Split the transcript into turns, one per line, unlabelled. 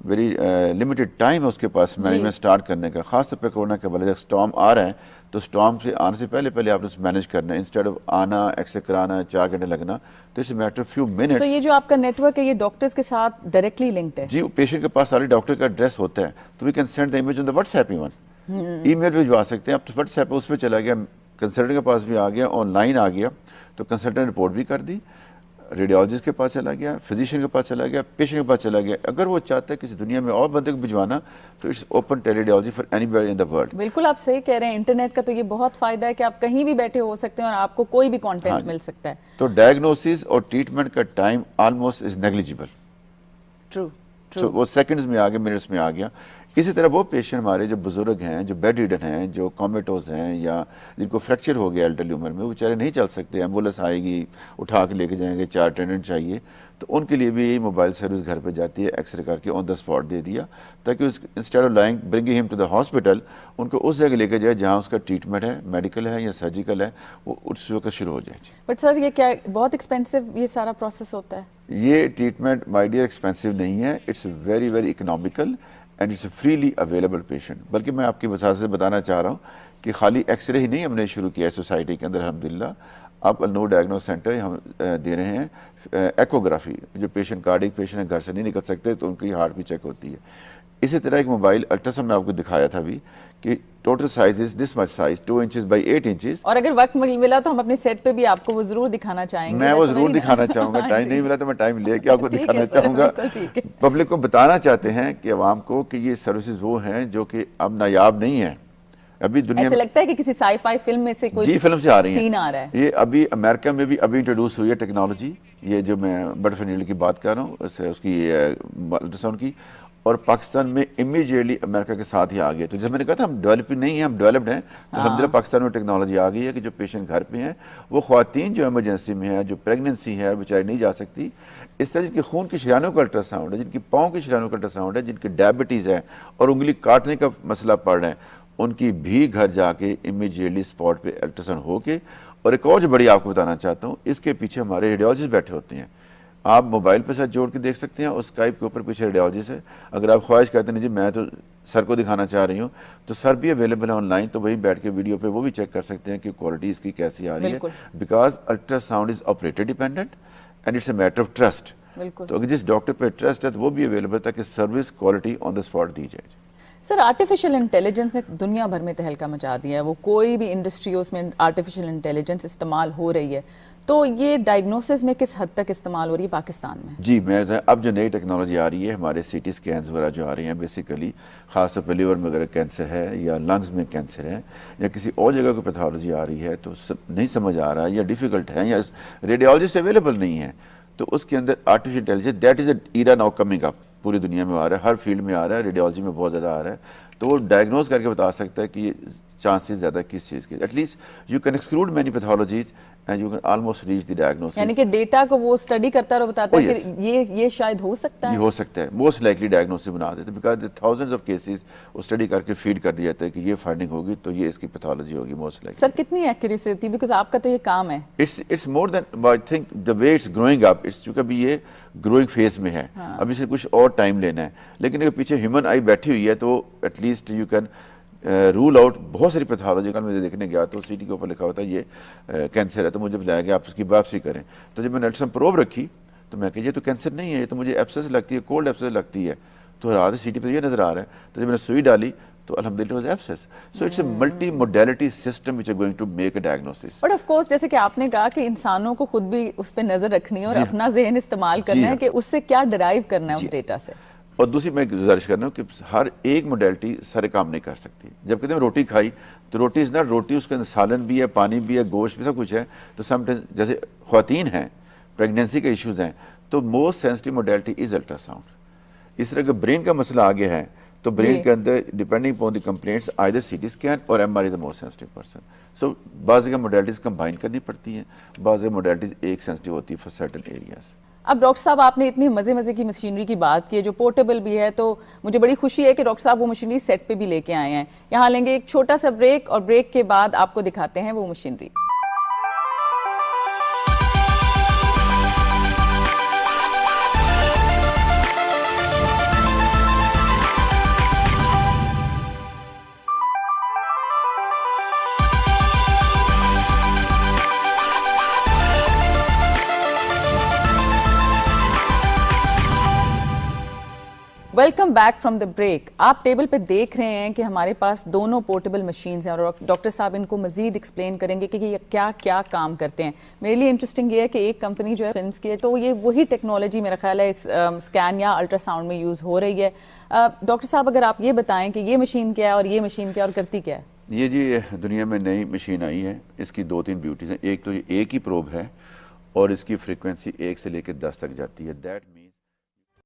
Very limited time ہے اس کے پاس management start کرنے کا، خاص طور پہ کورونا کے والے جب اسٹارم آ رہے ہیں تو اسٹارم سے آنے سے پہلے آپ نے مینیج کرنا ہے، انسٹیڈ آف آنا ایکس رے کرانا 4 گھنٹے لگنا، تو it's a matter of few minutes.
یہ جو آپ کا نیٹ ورک ہے یہ ڈاکٹرز کے ساتھ ڈائریکٹلی لنکڈ ہے؟
جی، پیشنٹ کے پاس سارے ڈاکٹر کا ایڈریس ہوتا ہے، تو we can send the image on the WhatsApp, even email بھجوا سکتے ہیں. اب تو واٹس ایپ اس پہ چلا گیا، کنسلٹنٹ کے پاس بھی آ گیا، آن لائن آ گیا، تو کنسلٹنٹ رپورٹ بھی کر دی، ریڈیولوجسٹ کے پاس چلا گیا، فزیشین کے پاس چلا گیا، پیشنٹ کے پاس چلا گیا. اگر وہ چاہتا ہے کسی دنیا میں اور بندے کو بھجوانا تو it's open teleradiology for anybody in the world.
بالکل آپ صحیح کہہ رہے ہیں، انٹرنیٹ کا تو یہ بہت فائدہ ہے کہ آپ کہیں بھی بیٹھے ہو سکتے ہیں اور آپ کو کوئی بھی کانٹینٹ مل سکتا ہے.
تو ڈائگنوسس اور ٹریٹمنٹ کا ٹائم آلموسٹ از نیگلیجیبل.
ٹرو.
وہ سیکنڈز میں آ گیا، منٹس میں آ گیا. اسی طرح وہ پیشنٹ ہمارے جو بزرگ ہیں، جو بیڈ ریڈن ہیں، جو کومیٹوز ہیں، یا جن کو فریکچر ہو گیا ایلڈرلی عمر میں، وہ بیچارے نہیں چل سکتے، ایمبولینس آئے گی اٹھا کے لے کے جائیں گے، 4 اٹینڈنٹ چاہیے، تو ان کے لیے بھی یہی موبائل سروس گھر پہ جاتی ہے، ایکس رے کر کے آن دا اسپاٹ دے دیا، تاکہ انسٹیڈ آف لائنگ برنگنگ ہم ٹو دا ہاسپٹل، ان کو اس جگہ لے کے جائے جہاں اس کا ٹریٹمنٹ ہے، میڈیکل ہے یا سرجیکل ہے، وہ اس وقت شروع ہو جائے.
بٹ سر یہ کیا بہت ایکسپینسو یہ سارا پروسیس ہوتا ہے؟
یہ ٹریٹمنٹ مائی ڈیئر ایکسپینسو نہیں ہے، it's very very economical and it's freely available patient. بلکہ میں آپ کی وساطت سے بتانا چاہ رہا ہوں کہ خالی ایکس رے ہی نہیں ہم نے شروع کیا ہے سوسائٹی کے اندر الحمدللہ. اب نو ڈائگنوس سینٹر ہم دے رہے ہیں ایکوگرافی، جو پیشنٹ کارڈک پیشنٹ ہیں گھر سے نہیں نکل سکتے تو ان کی ہارٹ بھی چیک ہوتی ہے. اسی طرح ایک موبائل الٹراساؤنڈ میں آپ کو دکھایا تھا ابھی کہ total size is this much size 2 inches by 8 inches.
اور اگر وقت ملا تو ہم اپنے سیٹ پہ بھی آپ کو وہ ضرور دکھانا چاہیں گے.
میں وہ ضرور دکھانا چاہوں گا، ٹائم نہیں ملا تو میں ٹائم لے کے آپ کو دکھانا چاہوں گا. پبلک کو بتانا چاہتے ہیں کہ عوام کو کہ یہ سروسز وہ ہیں جو کہ اب نایاب نہیں ہیں. ابھی دنیا
ایسے لگتا ہے کہ کسی سائی فائی فلم میں سے کوئی
فلم سے آ رہی ہیں
سین آ رہا ہے.
یہ ابھی امریکہ میں بھی ابھی انٹروڈیوس ہوئی ہے ٹیکنالوجی، یہ جو میں بٹ فنیل کی بات کر رہا ہوں اس کی الٹراساؤنڈ کی، اور پاکستان میں امیجیٹلی امریکہ کے ساتھ ہی آ گئے. تو جیسے میں نے کہا تھا ہم ڈیولپنگ نہیں ہیں، ہم ڈیولپڈ ہیں. تو الحمدللہ پاکستان میں ٹیکنالوجی آ گئی ہے کہ جو پیشنٹ گھر پہ ہیں، وہ خواتین جو ایمرجنسی میں ہے، جو پریگننسی ہے بیچاری نہیں جا سکتی، اس طرح جن کے خون کی شریانوں کا الٹراساؤنڈ ہے، جن کی پاؤں کی شریانوں کا الٹراساؤنڈ ہے، جن کی ڈائبٹیز ہے اور انگلی کاٹنے کا مسئلہ پڑ رہے ہیں، ان کی بھی گھر جا کے امیجیٹلی اسپاٹ پہ الٹراساؤنڈ ہو کے. اور ایک اور جو بڑی آپ کو بتانا چاہتا ہوں، اس کے پیچھے ہمارے ریڈیولوجسٹ بیٹھے ہوتے ہیں. آپ موبائل پہ ساتھ جوڑ کے دیکھ سکتے ہیں، اور اسکائپ کے اوپر پیچھے ریڈیولوجسٹ ہے. اگر آپ خواہش کرتے ہیں جی میں تو سر کو دکھانا چاہ رہی ہوں، تو سر بھی اویلیبل ہے آن لائن، تو وہیں بیٹھ کے ویڈیو پہ وہ بھی چیک کر سکتے ہیں کہ کوالٹی اس کی کیسی آ رہی ہے. Because ultrasound is operator dependent and it's a matter of trust. تو اگر جس ڈاکٹر پہ ٹرسٹ ہے تو وہ بھی اویلیبل ہے تاکہ service quality on the spot دی جائے.
سر آرٹیفیشل انٹیلیجنس نے دنیا بھر میں تہلکہ مچا دیا ہے، وہ کوئی بھی انڈسٹری ہو اس میں آرٹیفیشل انٹیلیجنس استعمال ہو رہی ہے. تو یہ ڈائگنوسس میں کس حد تک استعمال ہو رہی ہے پاکستان میں؟
جی میں اب جو نئی ٹیکنالوجی آ رہی ہے، ہمارے سی ٹی اسکینز وغیرہ جو آ رہی ہیں بیسیکلی، خاص طور پہ لیور میں اگر کینسر ہے یا لنگز میں کینسر ہے یا کسی اور جگہ کو پیتھولوجی آ رہی ہے تو نہیں سمجھ آ رہا ہے یا ڈیفیکلٹ ہے یا ریڈیولوجسٹ اویلیبل نہیں ہے، تو اس کے اندر artificial intelligence that is a era now coming up. پوری دنیا میں آ رہا ہے، ہر فیلڈ میں آ رہا ہے، ریڈیولوجی میں بہت زیادہ آ رہا ہے. تو وہ ڈائگنوز کر کے بتا سکتا ہے کہ یہ چانسز زیادہ کس چیز کے. At least you can exclude many pathologies and you can almost reach the diagnosis.
یعنی کہ ڈیٹا کو وہ اسٹڈی کرتا ہے اور بتاتا ہے کہ یہ شاید ہو سکتا ہے،
یہ ہو سکتا ہے، موسٹ لائکلی ڈائگنوسس بنا دیتے ہیں. بیکاز تھاؤزنڈز آف کیسز وہ اسٹڈی کر کے فیڈ کر دیا جاتا ہے کہ یہ فائنڈنگ ہوگی تو یہ اس کی پیتھولوجی ہوگی موسٹ لائکلی.
سر کتنی ایکوریسی ہوتی ہے؟ بیکاز آپ کا تو یہ کام ہے.
It's more than I think the way it's growing up. چونکہ ابھی یہ گروئنگ فیز میں ہے، ابھی سے کچھ اور ٹائم لینا ہے. لیکن اگر پیچھے ہیومن آئی بیٹھی ہوئی ہے تو at least you can rule out بہت ساری پیتھولوجی. کل میں دیکھنے گیا تو سی ٹی کے اوپر لکھا ہوتا ہے یہ کینسر ہے، تو مجھے بتایا گیا آپ اس کی باپسی کریں. تو جب میں نے الٹراساؤنڈ پروب رکھی تو میں کہ یہ تو کینسر نہیں ہے، یہ تو مجھے ایپسس لگتی ہے، کولڈ ایپسس لگتی ہے. تو رات سی ٹی پہ یہ نظر آ رہا ہے. تو جب میں نے سوئی ڈالی تو الحمدللہ was abscess. So it's a multimodality system which are going to make a diagnosis.
But of course جیسے کہ آپ نے کہا کہ انسانوں کو خود بھی اس پہ نظر رکھنی ہے اور اپنا ذہن استعمال کرنا ہے کہ اس سے کیا ڈرائیو کرنا ہے اس ڈیٹا سے.
اور دوسری میں گزارش کر رہا ہوں کہ ہر ایک موڈیلٹی سارے کام نہیں کر سکتی. جب کہتے ہیں روٹی کھائی تو روٹی از ناٹ روٹی، اس کے اندر سالن بھی ہے، پانی بھی ہے، گوشت بھی، سب کچھ ہے. تو سم ٹائم جیسے خواتین ہیں، پریگنینسی کے ایشوز ہیں، تو موسٹ سینسٹیو موڈیلٹی از الٹراساؤنڈ. اس طرح کہ برین کا مسئلہ آگے ہے تو برین کے اندر depending upon the complaints either C T scan اور M R is the most sensitive person. So بعض جگہ موڈیلٹیز کمبائن کرنی پڑتی ہیں، بعض جگہ موڈیلٹیز ایک سینسٹیو ہوتی ہے فار سرٹن ایریاز.
اب ڈاکٹر صاحب آپ نے اتنی مزے کی مشینری کی بات کی ہے جو پورٹیبل بھی ہے، تو مجھے بڑی خوشی ہے کہ ڈاکٹر صاحب وہ مشینری سیٹ پہ بھی لے کے آئے ہیں. یہاں لیں گے ایک چھوٹا سا بریک اور بریک کے بعد آپ کو دکھاتے ہیں وہ machinery. Welcome back from the break. آپ ٹیبل پہ دیکھ رہے ہیں کہ ہمارے پاس دونوں پورٹیبل مشینز ہیں اور ڈاکٹر صاحب ان کو مزید ایکسپلین کریں گے کہ یہ کیا کیا کام کرتے ہیں. میرے لیے انٹرسٹنگ یہ ہے کہ ایک کمپنی جو ہے فنس کی ہے تو یہ وہی ٹیکنالوجی میرا خیال ہے اس اسکین یا الٹرا ساؤنڈ میں یوز ہو رہی ہے. ڈاکٹر صاحب اگر آپ یہ بتائیں کہ یہ مشین کیا ہے اور یہ مشین کیا اور کرتی کیا ہے؟
یہ جی دنیا میں نئی مشین آئی ہے. اس کی 2-3 بیوٹیز ہیں. ایک تو یہ ایک ہی پروب ہے اور اس کی فریکوینسی 1 سے لے کے 10 تک جاتی ہے. دیٹ مین